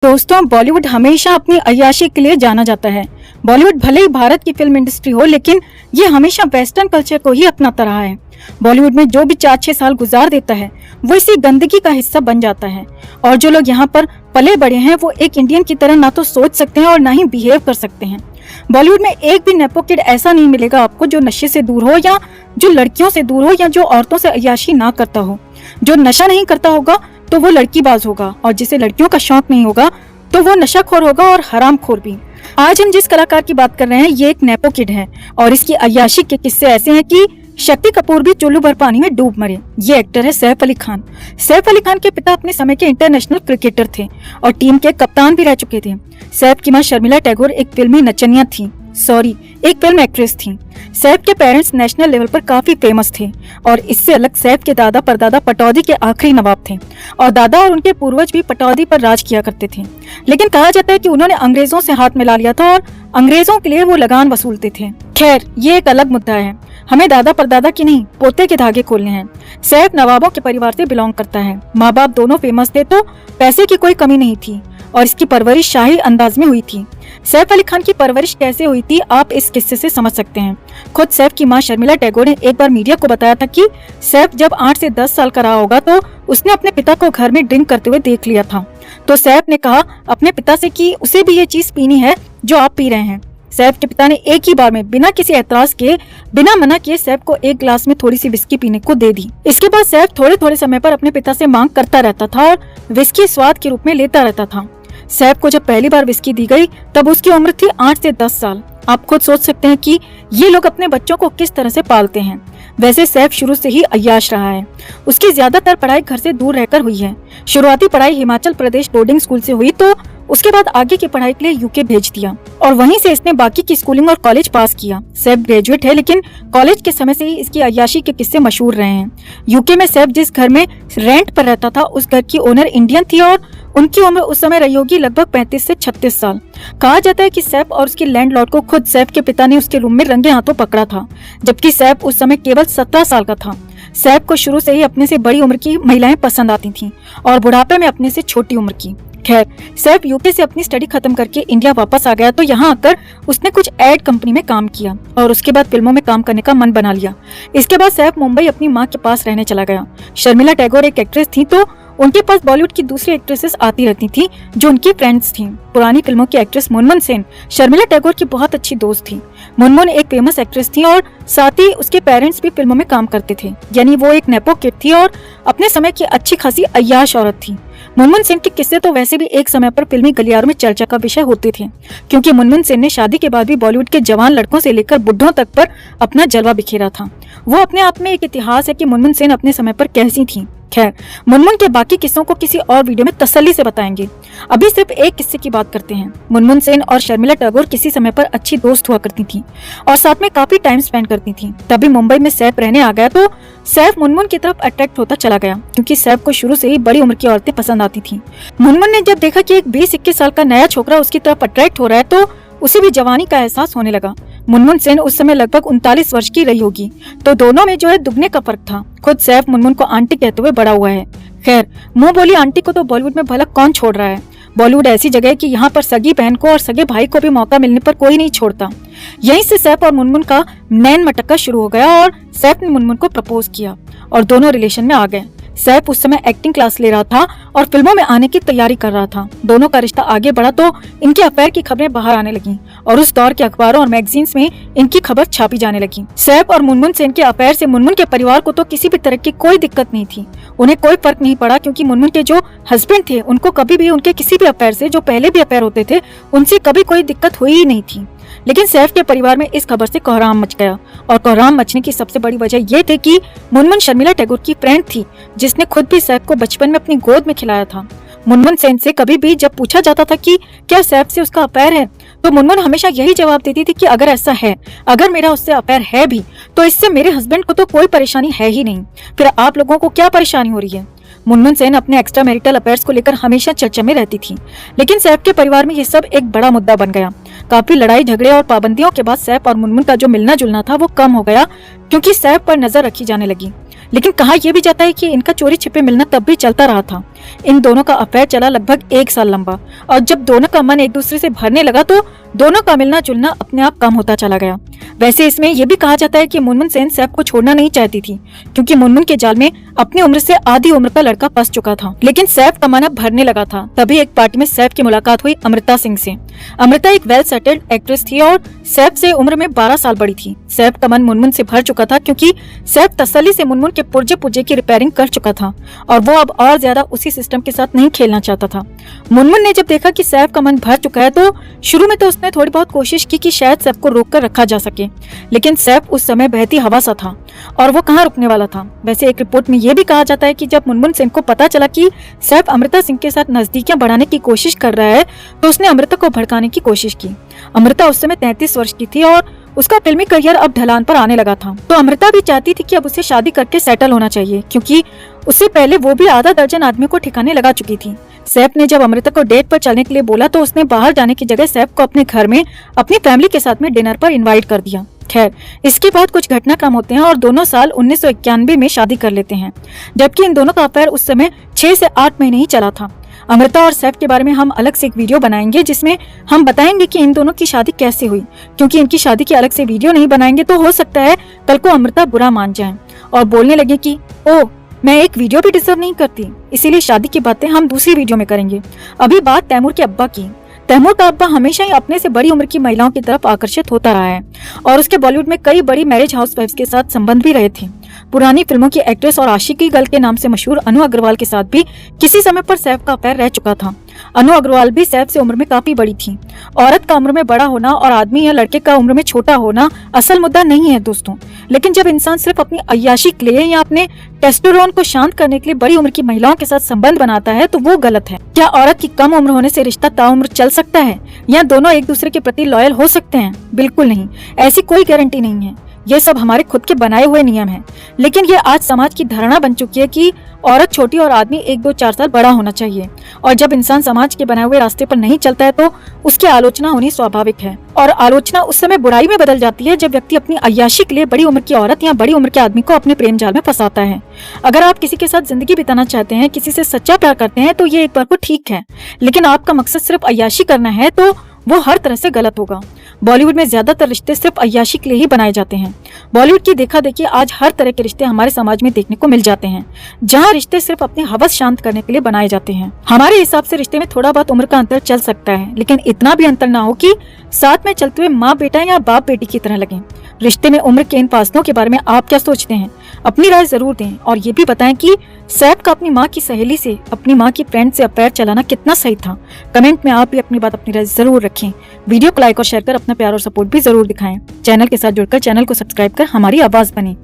दोस्तों, बॉलीवुड हमेशा अपनी अय्याशी के लिए जाना जाता है। बॉलीवुड भले ही भारत की फिल्म इंडस्ट्री हो, लेकिन ये हमेशा वेस्टर्न कल्चर को ही अपनाता रहा है। बॉलीवुड में जो भी 4-6 साल गुजार देता है वो इसी गंदगी का हिस्सा बन जाता है। और जो लोग यहाँ पर पले बड़े हैं वो एक इंडियन की तरह ना तो सोच सकते हैं और ना ही बिहेव कर सकते हैं। बॉलीवुड में एक भी नेपो किड ऐसा नहीं मिलेगा आपको जो नशे से दूर हो, या जो लड़कियों से दूर हो, या जो औरतों से अय्याशी ना करता हो। जो नशा नहीं करता होगा तो वो लड़कीबाज होगा, और जिसे लड़कियों का शौक नहीं होगा तो वो नशाखोर होगा और हरामखोर भी। आज हम जिस कलाकार की बात कर रहे हैं ये एक नेपो किड है, और इसकी अय्याशी के किस्से ऐसे हैं कि शक्ति कपूर भी चुल्लू भर पानी में डूब मरे। ये एक्टर है सैफ अली खान। सैफ अली खान के पिता अपने समय के इंटरनेशनल क्रिकेटर थे और टीम के कप्तान भी रह चुके थे। सैफ की मां शर्मिला टैगोर एक फिल्मी नचनिया थी, एक फिल्म एक्ट्रेस थी। सैफ के पेरेंट्स नेशनल लेवल पर काफी फेमस थे, और इससे अलग सैफ के दादा परदादा पटौदी के आखिरी नवाब थे, और दादा और उनके पूर्वज भी पटौदी पर राज किया करते थे। लेकिन कहा जाता है कि उन्होंने अंग्रेजों से हाथ मिला लिया था और अंग्रेजों के लिए वो लगान वसूलते थे। खैर, ये एक अलग मुद्दा है। हमें दादा परदादा की नहीं, पोते के धागे खोलने हैं। सैफ नवाबों के परिवार से बिलोंग करता है। माँ बाप दोनों फेमस थे, तो पैसे की कोई कमी नहीं थी, और इसकी परवरिश शाही अंदाज में हुई थी। सैफ अली खान की परवरिश कैसे हुई थी आप इस किस्से से समझ सकते हैं। खुद सैफ की मां शर्मिला टैगोर ने एक बार मीडिया को बताया था कि सैफ जब 8 से 10 साल का रहा होगा तो उसने अपने पिता को घर में ड्रिंक करते हुए देख लिया था। तो सैफ ने कहा अपने पिता से कि उसे भी ये चीज पीनी है जो आप पी रहे हैं। सैफ के पिता ने एक ही बार में बिना किसी एतराज के, बिना मना किए सैफ को एक ग्लास में थोड़ी सी विस्की पीने को दे दी। इसके बाद सैफ थोड़े थोड़े समय पर अपने पिता से मांग करता रहता था और विस्की स्वाद के रूप में लेता रहता था। सैफ को जब पहली बार विस्की दी गई तब उसकी उम्र थी 8 से 10 साल। आप खुद सोच सकते हैं कि ये लोग अपने बच्चों को किस तरह से पालते हैं। वैसे सैफ शुरू से ही अय्याश रहा है। उसकी ज्यादातर पढ़ाई घर से दूर रहकर हुई है। शुरुआती पढ़ाई हिमाचल प्रदेश बोर्डिंग स्कूल से हुई, तो उसके बाद आगे की पढ़ाई के लिए यूके भेज दिया, और वहीं से इसने बाकी की स्कूलिंग और कॉलेज पास किया। सैफ ग्रेजुएट है, लेकिन कॉलेज के समय से ही इसकी अय्याशी के किस्से मशहूर रहे हैं। यूके में सैफ जिस घर में रेंट पर रहता था उस घर की ओनर इंडियन थी, और उनकी उम्र उस समय रही होगी लगभग 35 से 36 साल। कहा जाता है कि सैफ और उसके लैंडलॉर्ड को खुद सैफ के पिता ने उसके रूम में रंगे हाथों पकड़ा था, जबकि सैफ उस समय केवल 17 साल का था। सैफ को शुरू से ही अपने से बड़ी उम्र की महिलाएं पसंद आती थीं, और बुढ़ापे में अपने से छोटी उम्र की। खैर, सैफ यूके से अपनी स्टडी खत्म करके इंडिया वापस आ गया, तो यहाँ आकर उसने कुछ एड कंपनी में काम किया और उसके बाद फिल्मों में काम करने का मन बना लिया। इसके बाद सैफ मुंबई अपनी माँ के पास रहने चला गया। शर्मिला टैगोर एक एक्ट्रेस थी, तो उनके पास बॉलीवुड की दूसरी एक्ट्रेसेस आती रहती थी जो उनकी फ्रेंड्स थी। पुरानी फिल्मों की एक्ट्रेस मुनमुन सेन शर्मिला टैगोर की बहुत अच्छी दोस्त थी। मुनमुन एक फेमस एक्ट्रेस थी और साथ ही उसके पेरेंट्स भी फिल्मों में काम करते थे, यानी वो एक नेपो किड थी और अपने समय की अच्छी खासी अय्याश औरत थी। मुनमुन सेन के किस्से तो वैसे भी एक समय पर फिल्मी गलियारों में चर्चा का विषय होते थे, क्योंकि मुनमुन सेन ने शादी के बाद भी बॉलीवुड के जवान लड़कों से लेकर बुढ़ों तक पर अपना जलवा बिखेरा था। वो अपने आप में एक इतिहास है कि मुनमुन सेन अपने समय पर कैसी थी। खैर, मुनमुन के बाकी किस्सों को किसी और वीडियो में तसल्ली से बताएंगे। अभी सिर्फ एक किस्से की बात करते हैं। मुनमुन सेन और शर्मिला टैगोर किसी समय पर अच्छी दोस्त हुआ करती थी और साथ में काफी टाइम स्पेंड करती थी। तभी मुंबई में सैफ रहने आ गया, तो सैफ मुनमुन की तरफ अट्रैक्ट होता चला गया, क्योंकि सैफ को शुरू से ही बड़ी उम्र की औरतें पसंद आती थी। मुनमुन ने जब देखा कि एक 20-21 साल का नया छोकरा उसकी तरफ अट्रैक्ट हो रहा है, तो उसे भी जवानी का एहसास होने लगा। मुनमुन सेन उस समय लगभग 39 वर्ष की रही होगी, तो दोनों में जो है दुगने का फर्क था। खुद सैफ मुनमुन को आंटी कहते हुए बड़ा हुआ है। खैर, मुंह बोली आंटी को तो बॉलीवुड में भला कौन छोड़ रहा है। बॉलीवुड ऐसी जगह है कि यहाँ पर सगी बहन को और सगे भाई को भी मौका मिलने पर कोई नहीं छोड़ता। यहीं से सैफ और मुनमुन का नैन मटक्का शुरू हो गया, और सैफ ने मुनमुन को प्रपोज किया और दोनों रिलेशन में आ गए। सैफ उस समय एक्टिंग क्लास ले रहा था और फिल्मों में आने की तैयारी कर रहा था। दोनों का रिश्ता आगे बढ़ा तो इनके अफेयर की खबरें बाहर आने लगी, और उस दौर के अखबारों और मैगजीन्स में इनकी खबर छापी जाने लगी। सैफ और मुनमुन सेन के अफेयर से मुनमुन के परिवार को तो किसी भी तरह की कोई दिक्कत नहीं थी। उन्हें कोई फर्क नहीं पड़ा, क्योंकि मुनमुन के जो हस्बैंड थे उनको कभी भी उनके किसी भी अफेयर से, जो पहले भी अफेयर होते थे, उनसे कभी कोई दिक्कत हुई ही नहीं थी। लेकिन सैफ के परिवार में इस खबर से कोहराम मच गया, और कोहराम मचने की सबसे बड़ी वजह ये थी कि मुनमुन शर्मिला टैगोर की फ्रेंड थी, जिसने खुद भी सैफ को बचपन में अपनी गोद में खिलाया था। मुनमुन सेन से कभी भी जब पूछा जाता था कि क्या सैफ से उसका अफेयर है, तो मुनमुन हमेशा यही जवाब देती थी कि अगर ऐसा है, अगर मेरा उससे अफेयर है भी, तो इससे मेरे हस्बैंड को तो कोई परेशानी है ही नहीं, फिर आप लोगों को क्या परेशानी हो रही है। मुनमुन सेन अपने एक्स्ट्रा मैरिटल अफेयर्स को लेकर हमेशा चर्चा में रहती थी, लेकिन सैफ के परिवार में ये सब एक बड़ा मुद्दा बन गया। काफी लड़ाई झगड़े और पाबंदियों के बाद सैफ और मुनमुन का जो मिलना जुलना था वो कम हो गया, क्योंकि सैफ पर नजर रखी जाने लगी। लेकिन कहा यह भी जाता है कि इनका चोरी छिपे मिलना तब भी चलता रहा था। इन दोनों का अफेयर चला लगभग 1 साल लंबा, और जब दोनों का मन एक दूसरे से भरने लगा तो दोनों का मिलना जुलना अपने आप कम होता चला गया। वैसे इसमें यह भी कहा जाता है कि मुनमुन सेन सैफ को छोड़ना नहीं चाहती थी, क्योंकि मुनमुन के जाल में अपनी उम्र से आधी उम्र का लड़का फंस चुका था। लेकिन सैफ का मन अब भरने लगा था। तभी एक पार्टी में सैफ की मुलाकात हुई अमृता सिंह से। अमृता एक वेल सेटल्ड एक्ट्रेस थी और सैफ से उम्र में 12 साल बड़ी थी। सैफ का मन मुनमुन से भर चुका था, क्योंकि सैफ तसल्ली से मुनमुन के पुर्जे पुर्जे की रिपेयरिंग कर चुका था और वो अब और ज्यादा उसी सिस्टम के साथ नहीं खेलना चाहता था। मुनमुन ने जब देखा कि सैफ का मन भर चुका है तो शुरू में तो उसने थोड़ी बहुत कोशिश की कि शायद सैफ को रोक कर रखा जा सके, लेकिन सैफ उस समय बहती हवा सा था और वो कहाँ रुकने वाला था। वैसे एक रिपोर्ट में ये भी कहा जाता है कि जब मुनमुन सिंह को पता चला कि सैफ अमृता सिंह के साथ नजदीकियां बढ़ाने की कोशिश कर रहा है तो उसने अमृता को भड़काने की कोशिश की। अमृता उस समय 33 वर्ष की थी और उसका फिल्मी करियर अब ढलान पर आने लगा था, तो अमृता भी चाहती थी कि अब उसे शादी करके सेटल होना चाहिए, क्योंकि उससे पहले वो भी आधा दर्जन आदमियों को ठिकाने लगा चुकी थी। सैफ ने जब अमृता को डेट पर चलने के लिए बोला तो उसने बाहर जाने की जगह सैफ को अपने घर में अपनी फैमिली के साथ में डिनर पर इनवाइट कर दिया। खैर, इसके बाद कुछ घटनाक्रम होते हैं और दोनों साल 1991 में शादी कर लेते हैं, जबकि इन दोनों का अफेयर उस समय 6 से 8 महीने ही चला था। अमृता और सैफ के बारे में हम अलग से एक वीडियो बनाएंगे जिसमें हम बताएंगे कि इन दोनों की शादी कैसे हुई, क्योंकि इनकी शादी की अलग से वीडियो नहीं बनाएंगे तो हो सकता है कल को अमृता बुरा मान जाए और बोलने लगे कि ओ, मैं एक वीडियो भी डिजर्व नहीं करती, इसीलिए शादी की बातें हम दूसरी वीडियो में करेंगे। अभी बात तैमूर के अब्बा की। तैमूर का अब्बा हमेशा ही अपने से बड़ी उम्र की महिलाओं की तरफ आकर्षित होता रहा है और उसके बॉलीवुड में कई बड़ी मैरिज हाउसवाइफ्स के साथ संबंध भी रहे थे। पुरानी फिल्मों की एक्ट्रेस और आशिकी गर्ल के नाम से मशहूर अनु अग्रवाल के साथ भी किसी समय पर सैफ का अफेयर रह चुका था। अनु अग्रवाल भी सैफ से उम्र में काफी बड़ी थी। औरत का उम्र में बड़ा होना और आदमी या लड़के का उम्र में छोटा होना असल मुद्दा नहीं है दोस्तों, लेकिन जब इंसान सिर्फ अपनी अय्याशी के लिए या अपने टेस्टोस्टेरोन को शांत करने के लिए बड़ी उम्र की महिलाओं के साथ संबंध बनाता है तो वो गलत है। क्या औरत की कम उम्र होने से रिश्ता ताउम्र चल सकता है या दोनों एक दूसरे के प्रति लॉयल हो सकते हैं? बिल्कुल नहीं, ऐसी कोई गारंटी नहीं है। ये सब हमारे खुद के बनाए हुए नियम हैं, लेकिन ये आज समाज की धारणा बन चुकी है कि औरत छोटी और आदमी 1-2-4 साल बड़ा होना चाहिए, और जब इंसान समाज के बनाए हुए रास्ते पर नहीं चलता है तो उसकी आलोचना होनी स्वाभाविक है। और आलोचना उस समय बुराई में बदल जाती है जब व्यक्ति अपनी अय्याशी के लिए बड़ी उम्र की औरत या बड़ी उम्र के आदमी को अपने प्रेम जाल में फंसाता है। अगर आप किसी के साथ जिंदगी बिताना चाहते हैं, किसी से सच्चा प्यार करते हैं तो ये एक बार को ठीक है, लेकिन आपका मकसद सिर्फ अय्याशी करना है तो वो हर तरह से गलत होगा। बॉलीवुड में ज्यादातर रिश्ते सिर्फ अय्याशी के लिए ही बनाए जाते हैं। बॉलीवुड की देखा देखी आज हर तरह के रिश्ते हमारे समाज में देखने को मिल जाते हैं, जहां रिश्ते सिर्फ अपनी हवस शांत करने के लिए बनाए जाते हैं। हमारे हिसाब से रिश्ते में थोड़ा बहुत उम्र का अंतर चल सकता है, लेकिन इतना भी अंतर ना हो कि साथ में चलते हुए माँ बेटा या बाप बेटी की तरह लगे। रिश्ते में उम्र के इन फासलों के बारे में आप क्या सोचते हैं? अपनी राय जरूर दें और ये भी बताएं कि सैफ का अपनी माँ की सहेली से, अपनी माँ की फ्रेंड से अफेयर चलाना कितना सही था। कमेंट में आप भी अपनी बात, अपनी राय जरूर रखें। वीडियो को लाइक और शेयर कर अपना प्यार और सपोर्ट भी जरूर दिखाएं। चैनल के साथ जुड़कर चैनल को सब्सक्राइब कर हमारी आवाज बने।